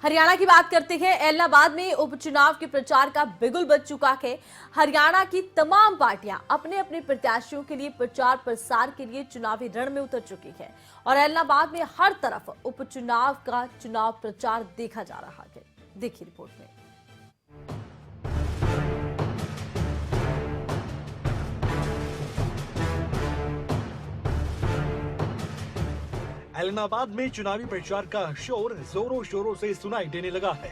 हरियाणा की बात करते हैं। एलनाबाद में उपचुनाव के प्रचार का बिगुल बज चुका है। हरियाणा की तमाम पार्टियां अपने अपने प्रत्याशियों के लिए प्रचार प्रसार के लिए चुनावी रण में उतर चुकी है और एलनाबाद में हर तरफ उपचुनाव का चुनाव प्रचार देखा जा रहा है। देखिए रिपोर्ट में। एलनाबाद में चुनावी प्रचार का शोर जोरों शोरों से सुनाई देने लगा है।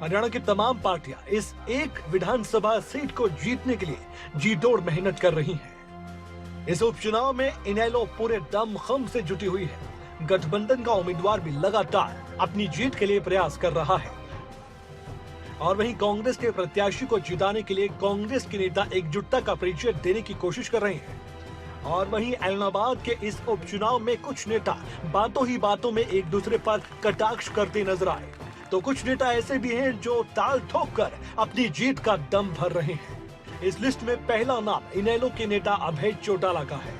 हरियाणा की तमाम पार्टियां इस एक विधानसभा सीट को जीतने के लिए जी तोड़ मेहनत कर रही हैं। इस उपचुनाव में इनेलो पूरे दमखम से जुटी हुई है। गठबंधन का उम्मीदवार भी लगातार अपनी जीत के लिए प्रयास कर रहा है और वहीं कांग्रेस के प्रत्याशी को जिताने के लिए कांग्रेस के नेता एकजुटता का परिचय देने की कोशिश कर रहे हैं। और वहीं एलनाबाद के इस उपचुनाव में कुछ नेता बातों ही बातों में एक दूसरे पर कटाक्ष करते नजर आए, तो कुछ नेता ऐसे भी हैं जो ताल ठोक कर अपनी जीत का दम भर रहे हैं। इस लिस्ट में पहला नाम इनेलो के नेता अभय चौटाला का है,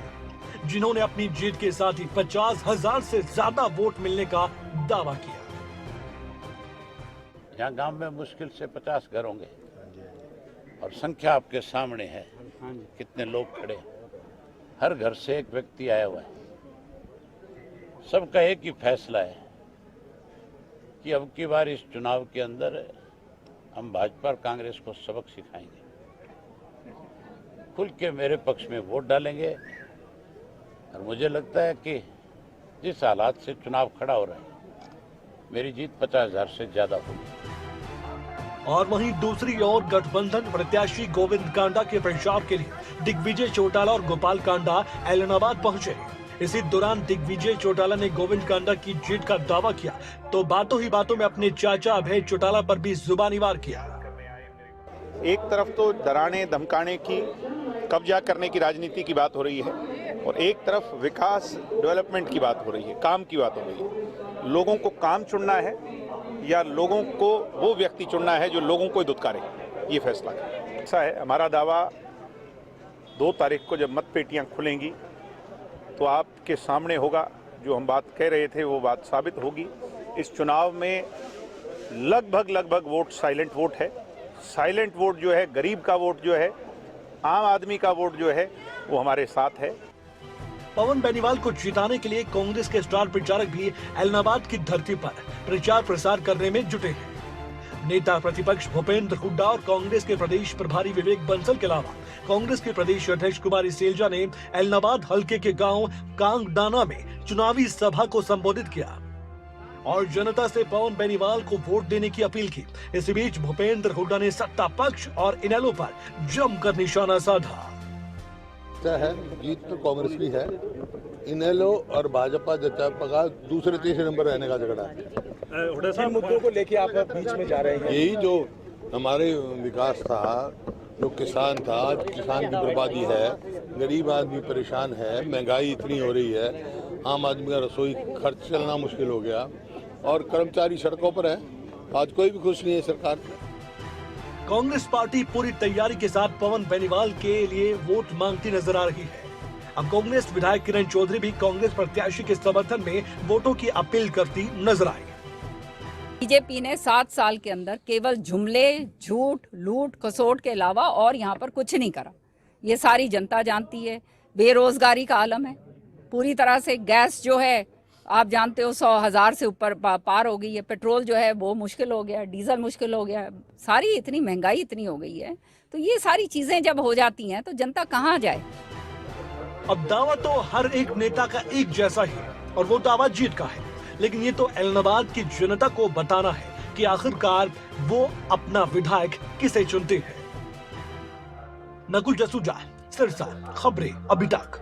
जिन्होंने अपनी जीत के साथ ही 50,000 से ज्यादा वोट मिलने का दावा किया। यहाँ गांव में मुश्किल से 50 घर होंगे और संख्या आपके सामने है, कितने लोग खड़े, हर घर से एक व्यक्ति आया हुआ है। सबका एक ही फैसला है कि अब की बार इस चुनाव के अंदर हम भाजपा और कांग्रेस को सबक सिखाएंगे, खुल के मेरे पक्ष में वोट डालेंगे। और मुझे लगता है कि जिस हालात से चुनाव खड़ा हो रहा है, मेरी जीत 50,000 से ज्यादा होगी। और वहीं दूसरी ओर गठबंधन प्रत्याशी गोविंद कांडा के प्रचार के लिए दिग्विजय चौटाला और गोपाल कांडा एलनाबाद पहुंचे। इसी दौरान दिग्विजय चौटाला ने गोविंद कांडा की जीत का दावा किया, तो बातों ही बातों में अपने चाचा अभय चौटाला पर भी जुबानी वार किया। एक तरफ तो डराने धमकाने की, कब्जा करने की राजनीति की बात हो रही है और एक तरफ विकास डेवलपमेंट की बात हो रही है, काम की बात हो रही है। लोगों को काम चुनना है या लोगों को वो व्यक्ति चुनना है जो लोगों को दुत्कारे, ये फैसला है। ऐसा है, हमारा दावा 2 तारीख को जब मतपेटियां खुलेंगी तो आपके सामने होगा। जो हम बात कह रहे थे वो बात साबित होगी। इस चुनाव में लगभग वोट साइलेंट वोट है। साइलेंट वोट जो है, गरीब का वोट जो है, आम आदमी का वोट जो है, वो हमारे साथ है। पवन बेनीवाल को जिताने के लिए कांग्रेस के स्टार प्रचारक भी एलनाबाद की धरती पर प्रचार प्रसार करने में जुटे हैं। नेता प्रतिपक्ष भूपेंद्र हुड्डा और कांग्रेस के प्रदेश प्रभारी विवेक बंसल के अलावा कांग्रेस के प्रदेश अध्यक्ष कुमारी सैलजा ने एलनाबाद हल्के के गांव कांगडाना में चुनावी सभा को संबोधित किया और जनता से पवन बेनीवाल को वोट देने की अपील की। इसी बीच भूपेंद्र हुड्डा ने सत्ता पक्ष और इनेलो पर जमकर निशाना साधा। है जीत तो कांग्रेस की है, इनेलो और भाजपा का दूसरे तीसरे नंबर रहने का झगड़ा है। मुद्दों को लेके आप बीच में जा रहे हैं। यही जो हमारे विकास था, जो किसान था, आज किसान की बर्बादी है, गरीब आदमी परेशान है, महंगाई इतनी हो रही है, आम आदमी का रसोई खर्च चलना मुश्किल हो गया और कर्मचारी सड़कों पर है। आज कोई भी खुश नहीं है सरकार। कांग्रेस पार्टी पूरी तैयारी के साथ पवन बेनीवाल के लिए वोट मांगती नजर आ रही है। अब कांग्रेस विधायक किरण चौधरी भी कांग्रेस प्रत्याशी के समर्थन में वोटों की अपील करती नजर आई। बीजेपी ने 7 साल के अंदर केवल जुमले, झूठ, लूट, खसोट के अलावा और यहाँ पर कुछ नहीं करा। ये सारी जनता जानती है। बेरोजगारी का आलम है पूरी तरह से। गैस जो है आप जानते हो 100,000 से ऊपर पार हो गई है। पेट्रोल जो है वो मुश्किल हो गया, डीजल मुश्किल हो गया, सारी इतनी महंगाई इतनी हो गई है। तो ये सारी चीजें जब हो जाती हैं तो जनता कहाँ जाए। अब दावा तो हर एक नेता का एक जैसा ही है और वो दावा जीत का है, लेकिन ये तो एलनाबाद की जनता को बताना है कि आखिरकार वो अपना विधायक किसे चुनते हैं। नकुल जसूजा, सिरसा, खबरें अभी तक।